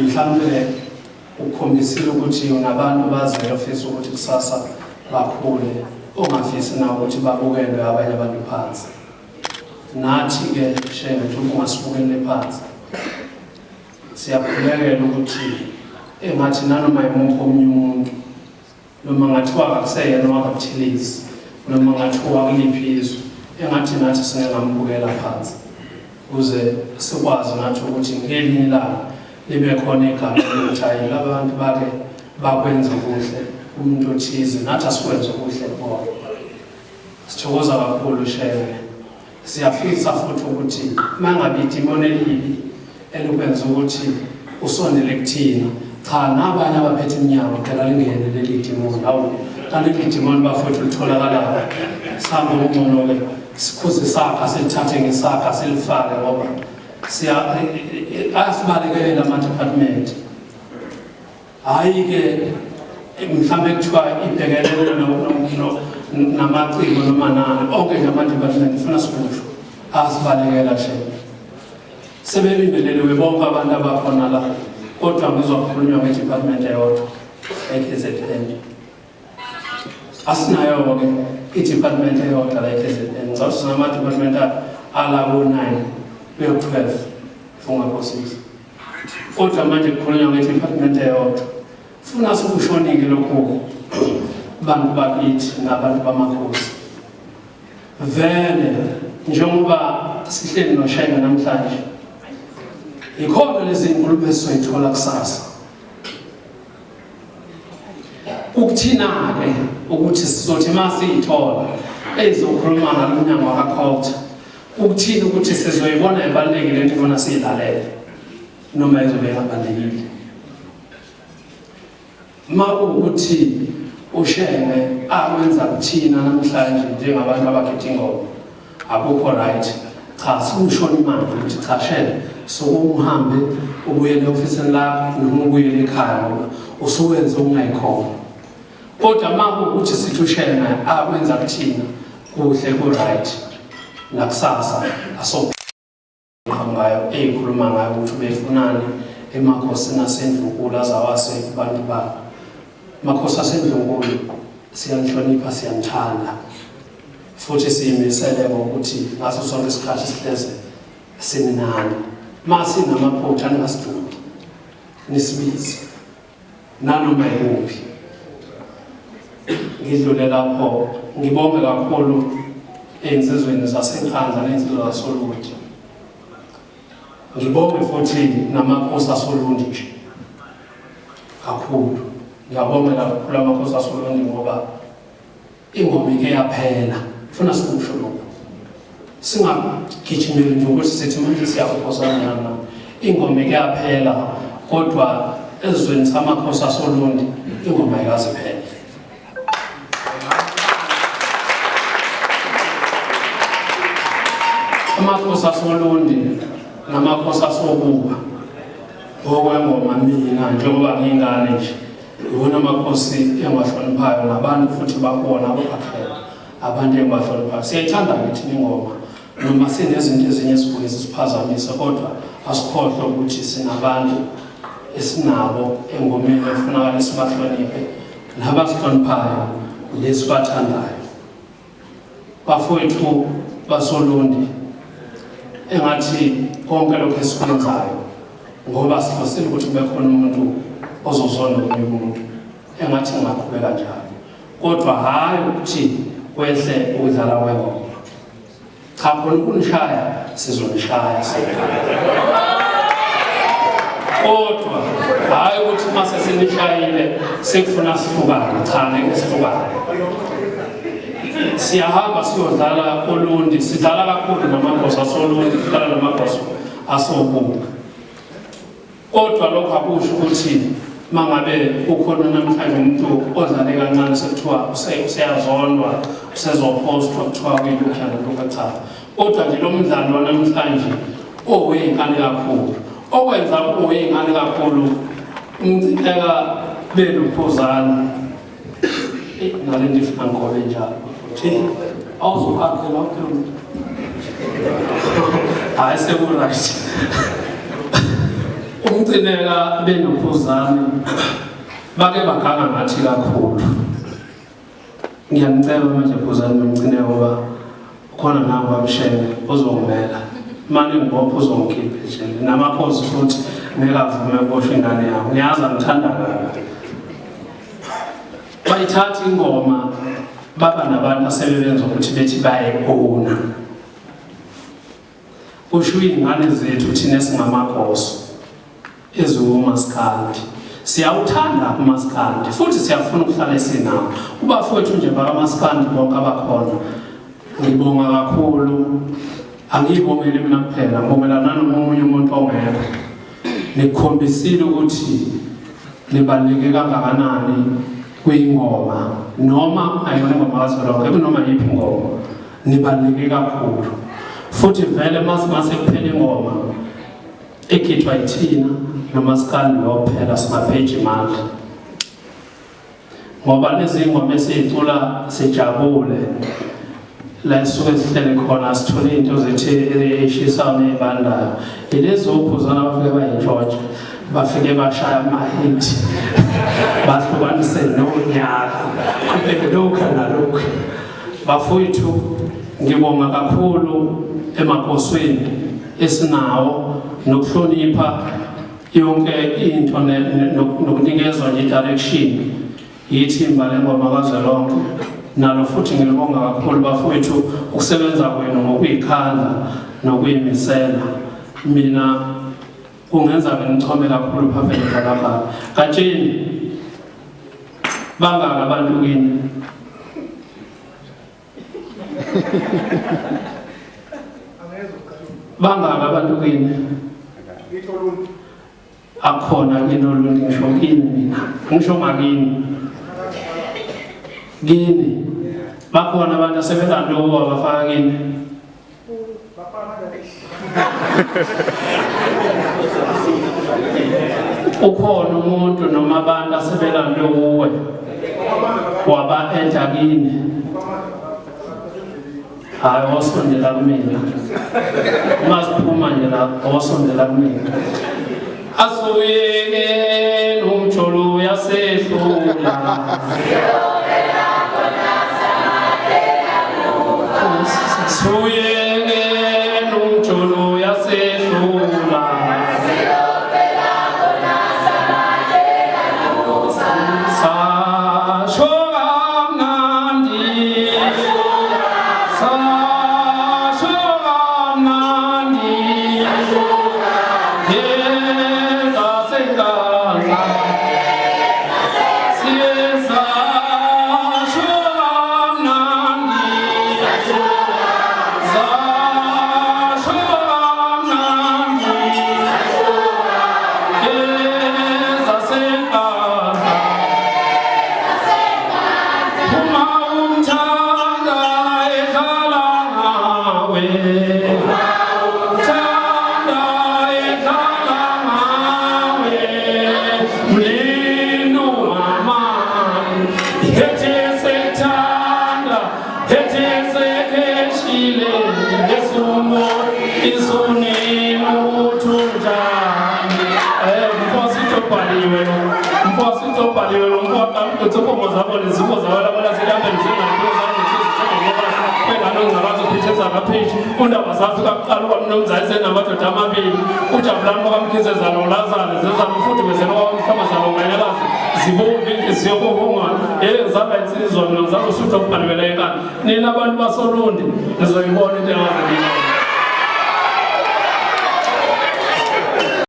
mhlawumbe ukukhombisile ukuthi unabantu bazele ofisa ukuthi kusasa bakhule ongafisi nawo ukuthi babukelwe abanye abantu phansi. Nathi-ke shenge njengoba ungasibukele phansi siyakhulekela ukuthi engathi nanoma yimuphi omunye umuntu noma ngathiwa akuseyena wakaButhulezi noma ngathiwa kuliphi izwe engathi nathi singengambukela phansi ukuze sikwazi nathi ukuthi ngelinye ilanga libe khona igama lokuthi labantu bake bakwenza kuhle umuntu othize nathi asikwenze kuhle kubo. Sithokoza kakhulu shenge. Siyafisa futhi ukuthi mangabe idimoni elibi elikwenza ukuthi usondele kuthina cha nabanye abaphethe iminyango phela lingene leli dimoni awu kanti leli dimoni bafowethu litholakala sihamba ngcono-ke sikhuze sakha silithathe ngesakha silifake ngoba asibalekele ama-department hhayi-ke mhlawumbe kuthiwa ibhekelele namaciko noma nani onke nje ama-department ifuna sikusho asibalekela shenge sebelindelewe bonke abantu abakhona la kodwa ngizokhulunywa nge-department eyodwa e-KZN. Asinayo-ke i-department eyodwa la e-KZN ngicabanga sinama-department ala-9 kuyo-12 fungaphosisi kodwa manje kukhulunywa nge-department eyodwa funa sikushonike lokhu bantu bakithi nabantu bamakhosi vele njengoba sihleli noShenge namhlanje ikhona lezi nkulumo esizoyithola kusasa ukuthina-ke ukuthi sizothi masiyithola ezizokhuluma ngalo mnyango wakaCulture ukuthini ukuthi sizoyibona ibalulekile into ifuna siyilalele noma izobe ingabalulekile ma ukuthi uShenge akwenza kuthina namhlanje njengabantu abakhetha ingoma akukho right cha sikushona imali ukuthi cha shele sokuhambe ubuyele ofisini lakho noma ubuyele ekhaya ngoba usuwenza okungayikhona kodwa ma ukuthi sithi uShenge akwenza kuthina kuhle ku-right nakusasa ngayo eyikhuluma ngayo ukuthi ubefunani emakhosini asendlunkulu azawase kubantu babo. Makhosi asendlunkulu siyanhlonipha siyanthanda futhi siyimisele ngokuthi ngaso sonke isikhathi sihleze siminani masinamaphutha angasidudi nisibize nanoma yikuphi. Ngidlule lapho ngibonge kakhulu ey'nsizweni zaseNkandla ney'nsizwa zaSolundi. Ngibonge futhi namakhosi aSolundi nje kakhulu. Ngiyabonga kakhulu amakhosi aSolundi ngoba ingoma ike yaphela. Funa sikusho lokho. Singagijimeli nje ukuthi sithi manje siyakhosana nana. Ingoma ike yaphela kodwa ezweni samakhosi aSolundi ingoma ayikaze iphele. Amakhosi aSolundi namakhosi aSokuba ngokwengoma mina njengoba ngingane nje yona amakhosi engiwahloniphayo nabantu futhi bakhona abaphela abantu engiwahloniphayo. Siyayithanda ukuthi ingoma noma sinezinto ezinye esibuye sisiphazamisa kodwa asikhohlwa ukuthi sinabantu esinabo engomeni efunakala sibahloniphe nabasihloniphayo lesibathandayo. Bafowethu baSolundi engathi konke lokho esikwenzayo ngoba sihlosile ukuthi kube khona umuntu ozozonda omunye umuntu engathi ngaqhubeka njalo kodwa hhayi ukuthi kwehle ukudlala kwengoma. Cha khona ukunishaya sizonishaya kodwa hhayi ukuthi uma sesinishayile sekufuna sihlukane. Cha ngeke sihlukane. Siyahamba siyodlala Olundi sidlala kakhulu namakhosi aSolundi sidlala namakhosi aSokuba kodwa lokho akusho ukuthi mangabe ukhona namhlanje umuntu odlale kancane sekuthiwa useyazondwa usezophostwa kuthiwa kuyilokhu lokho cha kodwa nje lo mdlalo namhlanje oweyingane kakhulu okwenza oweyingane kakhulu umciteka beluphuzana nale ndifuna ngobe njalo awuzokhakela ukhulu hayi seku-right Umcineka benophuzane bake baganga ngathi kakhulu. Ngiyamcela manje phuzane nomcineka ngoba khona nawe bamshenge uzongimela. Manje ngibopha uzongikhipha ejele namaphosi futhi ngekavume ukuboshwa ingane yami. Ngiyazi ngithanda kabi. Bayithatha ingoma baba nabantu asebenza ukuthi bethi bayayibona. Usho ingane zethu thina singamakhosi ezumaskandi. Siyawuthanda umaskandi futhi siyafuna ukuhlala sinawo. Ubafowethu nje bakamaskandi bonke abakhona. Ngibonga kakhulu. Angiyibongeli mina kuphela, ngibongela nanomunye umuntu ongekho. Nikhombisile ukuthi nibaluleke kangakanani kwingoma noma ayona ingoma kaZolonke noma yiphi ingoma nibaluleke kakhulu. Futhi vele mase kuphela ingoma ekhithwa yithina nomaskandi wophela singapheji imali. Ngoba lezi ngoma esicula sijabule la isuke sihlele khona sithole into zethi eshisayo nebandayo. Ilezi ophuzana bafike bayintshotshe bafike bashaya ama-hit bahlukanise nonyaka kube lokhu nalokhu. Bafowethu ngibonga kakhulu emakhosweni esinawo nokuhlonipha yonke into nokunikezwa nje direction yithimba lengoma kaZolonke. Nalo futhi ngilibonga kakhulu bafowethu ukusebenza kwenu ngokuyikhandla nokuyimisela. Mina kungenza nginichome kakhulu phambili lapha. Katsheni bangaka abantu kini? Bangaka abantu kini? Akhona kini olundi ngisho kini mina. Ngisho ngakini. Gini. Bakhona abantu asebenanto abafaka kini. Ukhona umuntu noma abantu asebenanto kuwe waba enta kini. Hayi wasondela kumina. Masiphuma nje la wasondela kumina. Asuyeke nomjolo yasehlula. Suyeke nomjolo yasehlula. Undaba zafika kuqala kwamnomzayise namadoda amabili ujabulani bakamkhize nolazane zezami futhi besenokwakamhlaba zabo ngayelazi zibomva inhliziyo kubungwana zaba insizwa mina ngizaba usutha ukubhaleleka nina abantu basolundi nizoyibona into engazi.